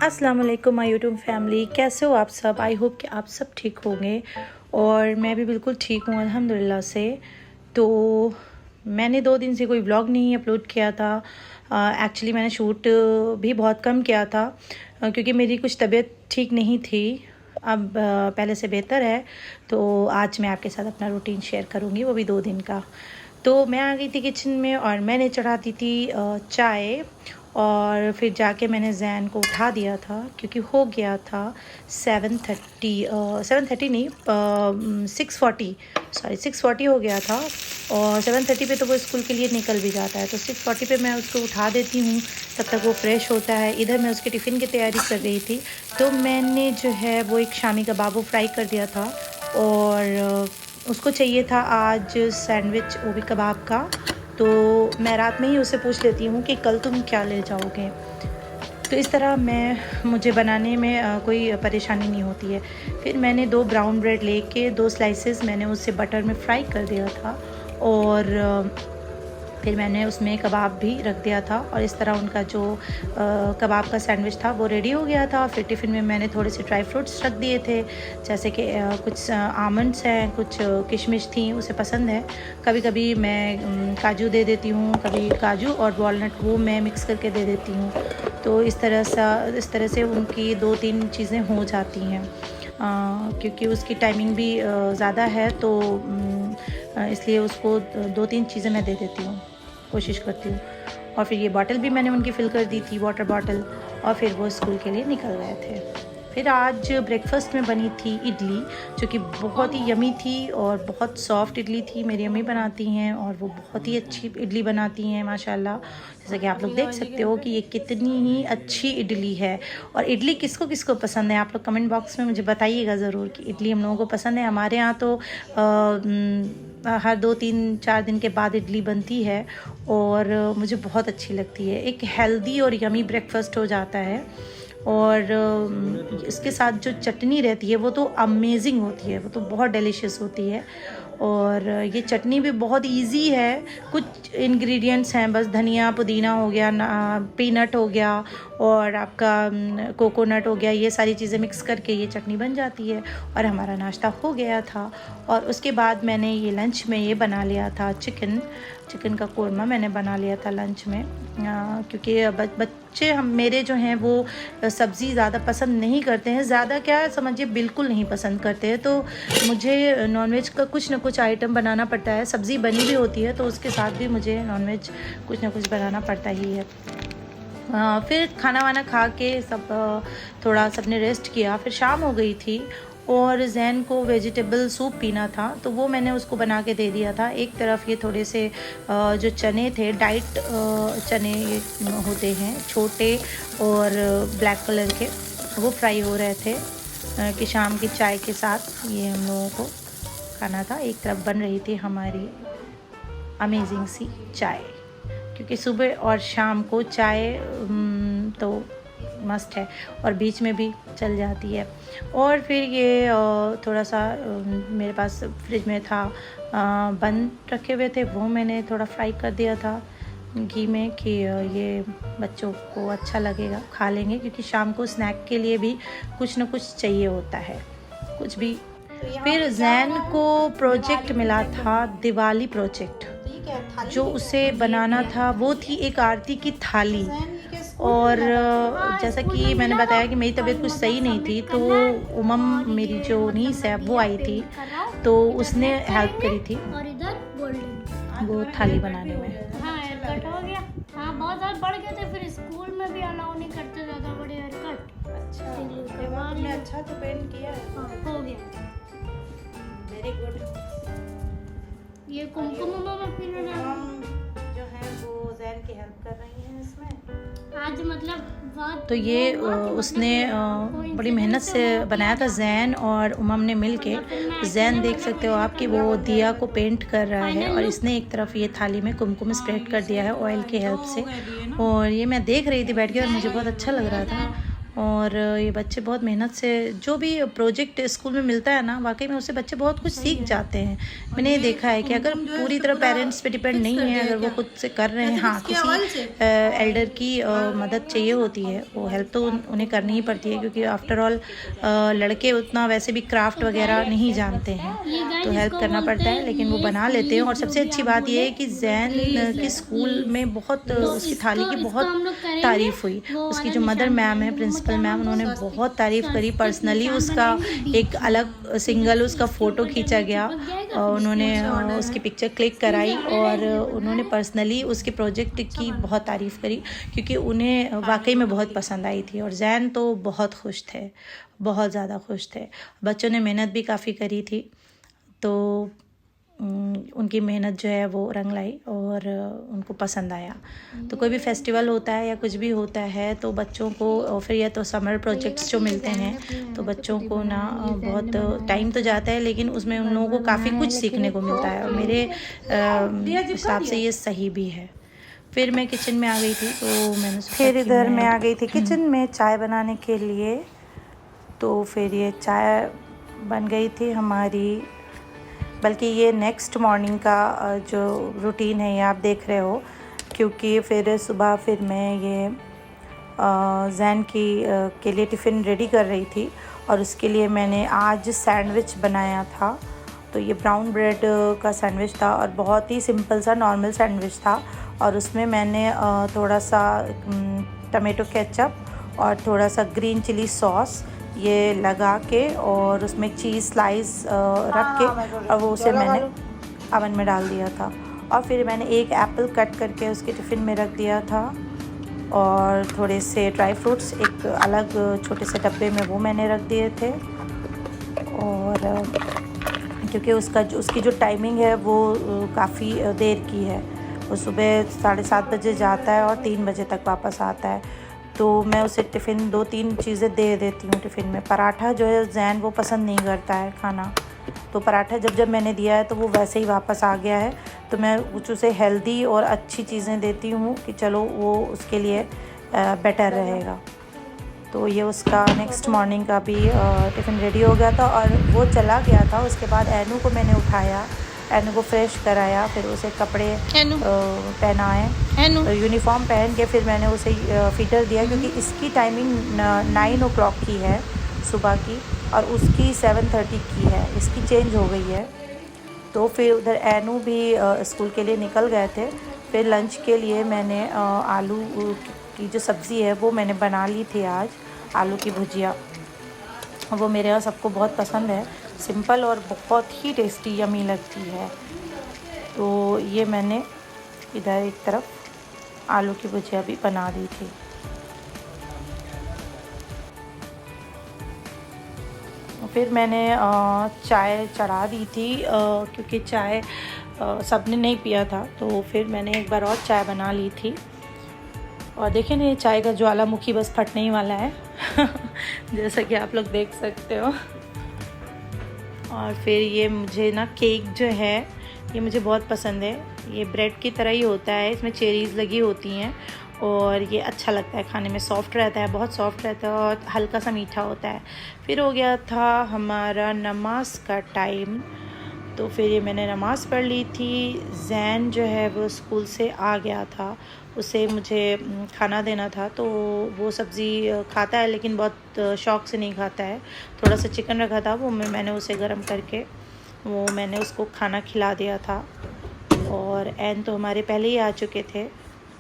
अस्सलाम वालेकुम my YouTube family, कैसे हो आप सब। आई होप कि आप सब ठीक होंगे और मैं भी बिल्कुल ठीक हूँ अल्हम्दुलिल्लाह से। तो मैंने 2 दिन से कोई व्लॉग नहीं अपलोड किया था। एक्चुअली मैंने शूट भी बहुत कम किया था क्योंकि मेरी कुछ तबीयत ठीक नहीं थी। अब पहले से बेहतर है। तो आज मैं आपके साथ अपना रूटीन शेयर करूँगी, वो भी 2 दिन का। तो मैं आ गई थी किचन में और मैंने चढ़ा दी थी चाय, और फिर जाके मैंने जैन को उठा दिया था क्योंकि हो गया था 7:30 नहीं 6:40 हो गया था। और 7:30 पे तो वो स्कूल के लिए निकल भी जाता है, तो 6:40 पे मैं उसको उठा देती हूँ। तब तक वो फ्रेश होता है। इधर मैं उसके टिफ़िन की तैयारी कर रही थी, तो मैंने जो है वो एक शामी कबाब वो फ्राई कर दिया था। और उसको चाहिए था आज सैंडविच, वो भी कबाब का। तो मैं रात में ही उससे पूछ लेती हूँ कि कल तुम क्या ले जाओगे। तो इस तरह मुझे बनाने में कोई परेशानी नहीं होती है। फिर मैंने 2 ब्राउन ब्रेड लेके 2 स्लाइसेस मैंने उससे बटर में फ्राई कर दिया था। और फिर मैंने उसमें कबाब भी रख दिया था और इस तरह उनका जो कबाब का सैंडविच था वो रेडी हो गया था। फिर टिफ़िन में मैंने थोड़े से ड्राई फ्रूट्स रख दिए थे, जैसे कि कुछ आमंड्स हैं, कुछ किशमिश थी, उसे पसंद है। कभी कभी मैं काजू दे देती हूँ, कभी काजू और वॉलनट वो मैं मिक्स करके दे देती हूँ। तो इस तरह से उनकी 2-3 चीज़ें हो जाती हैं क्योंकि उसकी टाइमिंग भी ज़्यादा है, तो इसलिए उसको 2-3 चीज़ें मैं दे देती हूँ, कोशिश करती हूँ। और फिर ये बॉटल भी मैंने उनकी फ़िल कर दी थी, वाटर बॉटल, और फिर वो स्कूल के लिए निकल गए थे। फिर आज ब्रेकफास्ट में बनी थी इडली, जो कि बहुत ही यमी थी और बहुत सॉफ्ट इडली थी। मेरी अम्मी बनाती हैं और वो बहुत ही अच्छी इडली बनाती हैं माशाल्लाह। जैसा कि आप लोग देख सकते हो कि ये कितनी ही अच्छी इडली है। और इडली किसको किसको पसंद है, आप लोग कमेंट बॉक्स में मुझे बताइएगा ज़रूर कि इडली हम लोगों को पसंद है। हमारे यहाँ तो हर 2-3-4 दिन के बाद इडली बनती है और मुझे बहुत अच्छी लगती है। एक हेल्दी और यमी ब्रेकफास्ट हो जाता है। और इसके साथ जो चटनी रहती है वो तो अमेजिंग होती है, वो तो बहुत डिलीशियस होती है। और ये चटनी भी बहुत इजी है। कुछ इंग्रेडिएंट्स हैं, बस धनिया पुदीना हो गया, पीनट हो गया और आपका कोकोनट हो गया, ये सारी चीज़ें मिक्स करके ये चटनी बन जाती है। और हमारा नाश्ता हो गया था। और उसके बाद मैंने ये लंच में ये बना लिया था चिकन का कोरमा मैंने बना लिया था लंच में, क्योंकि बच्चे मेरे जो हैं वो सब्ज़ी ज़्यादा पसंद नहीं करते हैं। ज़्यादा क्या समझिए, बिल्कुल नहीं पसंद करते हैं। तो मुझे नॉनवेज का कुछ ना कुछ आइटम बनाना पड़ता है। सब्ज़ी बनी भी होती है तो उसके साथ भी मुझे नॉनवेज कुछ ना कुछ बनाना पड़ता ही है। फिर खाना वाना खा के थोड़ा सबने रेस्ट किया। फिर शाम हो गई थी और जैन को वेजिटेबल सूप पीना था, तो वो मैंने उसको बना के दे दिया था। एक तरफ ये थोड़े से जो चने थे, डाइट चने होते हैं छोटे और ब्लैक कलर के, वो फ्राई हो रहे थे कि शाम की चाय के साथ ये हम लोगों को खाना था। एक तरफ बन रही थी हमारी अमेजिंग सी चाय, क्योंकि सुबह और शाम को चाय तो मस्ट है और बीच में भी चल जाती है। और फिर ये थोड़ा सा मेरे पास फ्रिज में था, बन रखे हुए थे, वो मैंने थोड़ा फ्राई कर दिया था घी में कि ये बच्चों को अच्छा लगेगा, खा लेंगे, क्योंकि शाम को स्नैक के लिए भी कुछ ना कुछ चाहिए होता है, कुछ भी। फिर जैन को प्रोजेक्ट मिला था, दिवाली प्रोजेक्ट, जो उसे बनाना था वो थी एक आरती की थाली। और जैसा कि मैंने बताया कि मेरी तबीयत कुछ सही नहीं थी, तो उमम मेरी जो नीस है वो आई थी, तो उसने हेल्प करी थी वो थाली बनाने में। हाँ, हेयर कट हो गया। हाँ, बहुत ज़्यादा बढ़ गए थे, फिर स्कूल में भी अलाउ नहीं करते ज़्यादा बड़े हेयर कट। अच्छा, तुमने अच्छा तो पेंट किया है। हाँ, हो गया, वेरी गुड। ये कुमकुम में फिर जो है वो जैन की हेल्प कर रही हैं इसमें आज, मतलब बहुत। तो ये उसने बड़ी मेहनत से बनाया था जैन और उमम ने मिल के। जैन देख सकते हो आप कि वो दिया को पेंट कर रहा है और इसने एक तरफ ये थाली में कुमकुम स्प्रेड कर दिया है ऑयल की हेल्प से। और ये मैं देख रही थी बैठ के और मुझे बहुत अच्छा लग रहा था। और ये बच्चे बहुत मेहनत से जो भी प्रोजेक्ट स्कूल में मिलता है ना, वाकई में उससे बच्चे बहुत कुछ सीख जाते हैं। मैंने ये देखा है कि अगर पूरी तरह पेरेंट्स पे डिपेंड नहीं है, अगर वो खुद से कर रहे हैं, हाँ किसी एल्डर की मदद चाहिए होती है, वो हेल्प तो उन्हें करनी ही पड़ती है, क्योंकि आफ्टर ऑल लड़के उतना वैसे भी क्राफ्ट वगैरह नहीं जानते हैं, तो हेल्प करना पड़ता है, लेकिन वो बना लेते हैं। और सबसे अच्छी बात ये है कि जैन के स्कूल में बहुत उसकी थाली की बहुत तारीफ़ हुई। उसकी जो मदर मैम है, प्रिंसिपल मैम, उन्होंने बहुत तारीफ़ करी। पर्सनली उसका एक अलग सिंगल उसका फ़ोटो खींचा गया, उन्होंने उसकी पिक्चर क्लिक कराई और उन्होंने पर्सनली उसके प्रोजेक्ट की बहुत तारीफ़ करी, क्योंकि उन्हें वाकई में बहुत पसंद आई थी। और जैन तो बहुत खुश थे, बहुत ज़्यादा खुश थे। बच्चों ने मेहनत भी काफ़ी करी थी, तो उनकी मेहनत जो है वो रंग लाई और उनको पसंद आया। तो कोई भी फेस्टिवल होता है या कुछ भी होता है तो बच्चों को, फिर या तो समर प्रोजेक्ट्स जो मिलते हैं तो बच्चों को ना बहुत टाइम तो जाता है, लेकिन उसमें उन लोगों को काफ़ी कुछ सीखने को मिलता है, और मेरे हिसाब से ये सही भी है। फिर मैं किचन में आ गई थी, तो मैंने फिर इधर मैं आ गई थी किचन में चाय बनाने के लिए। तो फिर ये चाय बन गई थी हमारी, बल्कि ये नेक्स्ट मॉर्निंग का जो रूटीन है ये आप देख रहे हो, क्योंकि फिर सुबह फिर मैं ये जैन की के लिए टिफ़िन रेडी कर रही थी, और उसके लिए मैंने आज सैंडविच बनाया था। तो ये ब्राउन ब्रेड का सैंडविच था और बहुत ही सिंपल सा नॉर्मल सैंडविच था, और उसमें मैंने थोड़ा सा टमाटो केचप और थोड़ा सा ग्रीन चिली सॉस ये लगा के और उसमें चीज़ स्लाइस रख के और वो उसे मैंने अवन में डाल दिया था। और फिर मैंने एक एप्पल कट करके उसके टिफ़िन में रख दिया था, और थोड़े से ड्राई फ्रूट्स एक अलग छोटे से डब्बे में वो मैंने रख दिए थे। और क्योंकि उसकी जो टाइमिंग है वो काफ़ी देर की है, वो सुबह 7:30 बजे जाता है और 3 बजे तक वापस आता है। तो मैं उसे टिफ़िन 2-3 चीज़ें दे देती हूँ टिफ़िन में। पराठा जो है जैन वो पसंद नहीं करता है खाना, तो पराठा जब मैंने दिया है तो वो वैसे ही वापस आ गया है। तो मैं कुछ उसे हेल्दी और अच्छी चीज़ें देती हूँ कि चलो वो उसके लिए बेटर रहेगा। तो ये उसका नेक्स्ट मॉर्निंग का भी टिफ़िन रेडी हो गया था और वो चला गया था। उसके बाद एनू को मैंने उठाया, एनू को फ्रेश कराया, फिर उसे कपड़े पहनाए, यूनिफॉर्म पहन के फिर मैंने उसे फीडर दिया, क्योंकि इसकी टाइमिंग 9 o'clock की है सुबह की और उसकी 7:30 की है, इसकी चेंज हो गई है। तो फिर उधर एनू भी स्कूल के लिए निकल गए थे। फिर लंच के लिए मैंने आलू की जो सब्ज़ी है वो मैंने बना ली थी आज, आलू की भुजिया। वो मेरे यहाँ सबको बहुत पसंद है, सिंपल और बहुत ही टेस्टी यमी लगती है। तो ये मैंने इधर एक तरफ आलू की भुजिया भी बना दी थी। फिर मैंने चाय चढ़ा दी थी, क्योंकि चाय सबने नहीं पिया था, तो फिर मैंने एक बार और चाय बना ली थी। और देखिए ना, ये चाय का ज्वालामुखी बस फटने ही वाला है जैसा कि आप लोग देख सकते हो। और फिर ये मुझे ना केक जो है ये मुझे बहुत पसंद है। ये ब्रेड की तरह ही होता है, इसमें चेरीज़ लगी होती हैं और ये अच्छा लगता है खाने में, सॉफ्ट रहता है, बहुत सॉफ्ट रहता है और हल्का सा मीठा होता है। फिर हो गया था हमारा नमाज का टाइम, तो फिर ये मैंने नमाज़ पढ़ ली थी। जैन जो है वो स्कूल से आ गया था, उसे मुझे खाना देना था, तो वो सब्ज़ी खाता है लेकिन बहुत शौक़ से नहीं खाता है। थोड़ा सा चिकन रखा था, वो मैंने उसे गर्म करके वो मैंने उसको खाना खिला दिया था। और एन तो हमारे पहले ही आ चुके थे।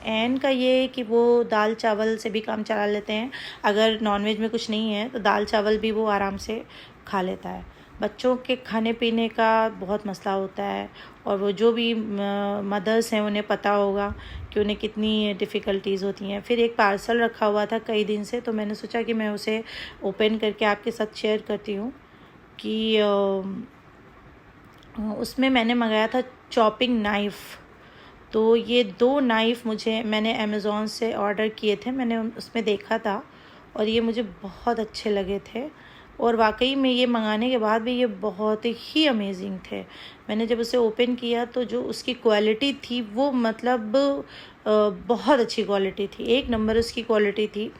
एन का ये है कि वो दाल चावल से भी काम चला लेते हैं, अगर नॉनवेज में कुछ नहीं है तो दाल चावल भी वो आराम से खा लेता है। बच्चों के खाने पीने का बहुत मसला होता है, और वो जो भी मदर्स हैं उन्हें पता होगा कि उन्हें कितनी डिफ़िकल्टीज़ होती हैं। फिर एक पार्सल रखा हुआ था कई दिन से, तो मैंने सोचा कि मैं उसे ओपन करके आपके साथ शेयर करती हूँ कि उसमें मैंने मंगाया था चॉपिंग नाइफ़। तो ये 2 नाइफ़ मैंने अमेज़ॉन से ऑर्डर किए थे, मैंने उसमें देखा था और ये मुझे बहुत अच्छे लगे थे, और वाकई में ये मंगाने के बाद भी ये बहुत ही अमेजिंग थे। मैंने जब उसे ओपन किया तो जो उसकी क्वालिटी थी वो मतलब बहुत अच्छी क्वालिटी थी, एक नंबर उसकी क्वालिटी थी।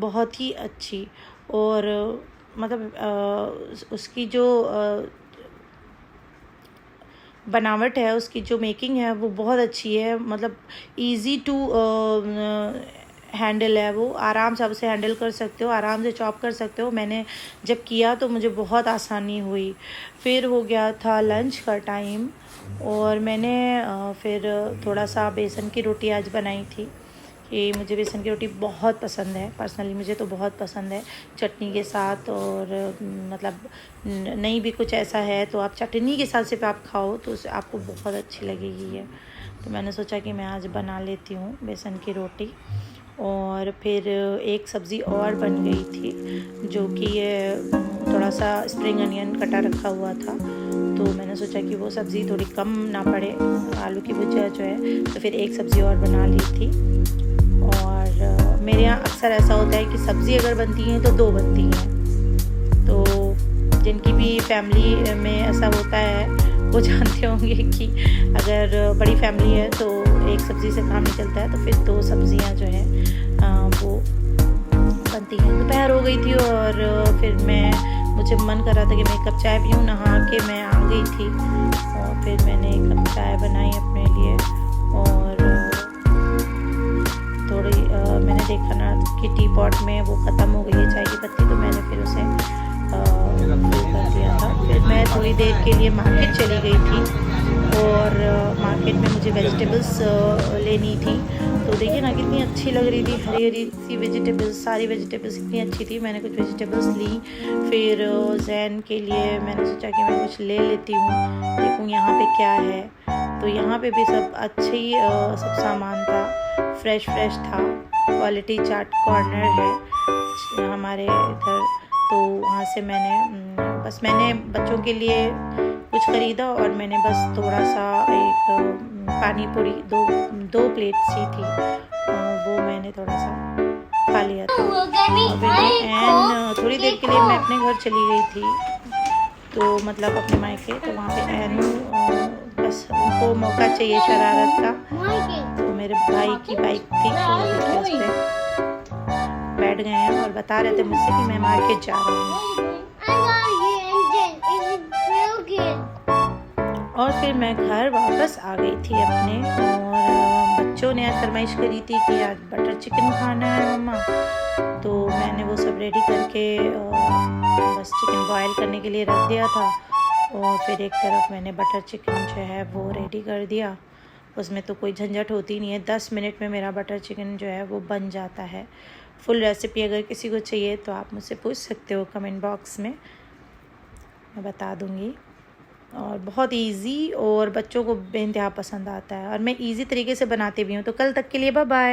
बहुत ही अच्छी। और मतलब उसकी जो बनावट है, उसकी जो मेकिंग है वो बहुत अच्छी है। मतलब इजी टू हैंडल है, वो आराम से आप उसे हैंडल कर सकते हो, आराम से चॉप कर सकते हो। मैंने जब किया तो मुझे बहुत आसानी हुई। फिर हो गया था लंच का टाइम और मैंने फिर थोड़ा सा बेसन की रोटी आज बनाई थी कि मुझे बेसन की रोटी बहुत पसंद है, पर्सनली मुझे तो बहुत पसंद है चटनी के साथ। और मतलब नहीं भी कुछ ऐसा है तो आप चटनी के साथ सिर्फ आप खाओ तो उसे आपको बहुत अच्छी लगेगी है। तो मैंने सोचा कि मैं आज बना लेती हूँ बेसन की रोटी। और फिर एक सब्ज़ी और बन गई थी जो कि थोड़ा सा स्प्रिंग अनियन कटा रखा हुआ था, तो मैंने सोचा कि वो सब्ज़ी थोड़ी कम ना पड़े, आलू की भुजिया जो है, तो फिर एक सब्ज़ी और बना ली थी। और मेरे यहाँ अक्सर ऐसा होता है कि सब्ज़ी अगर बनती है तो 2 बनती हैं। तो जिनकी भी फैमिली में ऐसा होता है वो जानते होंगे कि अगर बड़ी फैमिली है तो एक सब्ज़ी से काम नहीं चलता है, तो फिर 2 सब्ज़ियाँ जो हैं वो बनती हैं। दोपहर हो गई थी और फिर मुझे मन कर रहा था कि मैं एक कप चाय पीऊँ। नहा के मैं आ गई थी और फिर मैंने एक कप चाय बनाई अपने लिए। और थोड़ी मैंने देखा ना कि टी पॉट में वो ख़त्म हो गई है चाय की पत्ती, तो मैंने फिर उसे कर दिया था। फिर मैं थोड़ी देर के लिए मार्केट चली गई थी और मार्केट में मुझे वेजिटेबल्स लेनी थी। तो देखिए ना कितनी अच्छी लग रही थी, हरी हरी सी वेजिटेबल्स, सारी वेजिटेबल्स इतनी अच्छी थी। मैंने कुछ वेजिटेबल्स ली। फिर जैन के लिए मैंने सोचा कि मैं कुछ ले लेती हूँ, देखूँ यहाँ पे क्या है। तो यहाँ पे भी सब अच्छी सब सामान था, फ्रेश था। क्वालिटी चाट कॉर्नर है हमारे इधर, तो वहाँ से मैंने बच्चों के लिए कुछ ख़रीदा और मैंने बस थोड़ा सा एक पानी पूरी दो प्लेट सी थी, वो मैंने थोड़ा सा खा लिया था। एंड थोड़ी देर के लिए मैं अपने घर चली गई थी, तो मतलब अपने मायके। तो वहाँ पे एन बस उनको मौका चाहिए शरारत का, तो मेरे भाई की बाइक थी तो उस पर बैठ गए हैं और बता रहे थे मुझसे कि मैं मार्केट जा रहा हूँ। और फिर मैं घर वापस आ गई थी अपने, और बच्चों ने आज फरमाइश करी थी कि आज बटर चिकन खाना है मम्मा, तो मैंने वो सब रेडी करके बस चिकन बॉयल करने के लिए रख दिया था। और फिर एक तरफ मैंने बटर चिकन जो है वो रेडी कर दिया। उसमें तो कोई झंझट होती नहीं है, 10 मिनट में मेरा बटर चिकन जो है वो बन जाता है। फुल रेसिपी अगर किसी को चाहिए तो आप मुझसे पूछ सकते हो कमेंट बॉक्स में, मैं बता दूँगी। और बहुत इजी और बच्चों को बेइंतहा पसंद आता है, और मैं इजी तरीके से बनाती भी हूँ। तो कल तक के लिए बाय बाय।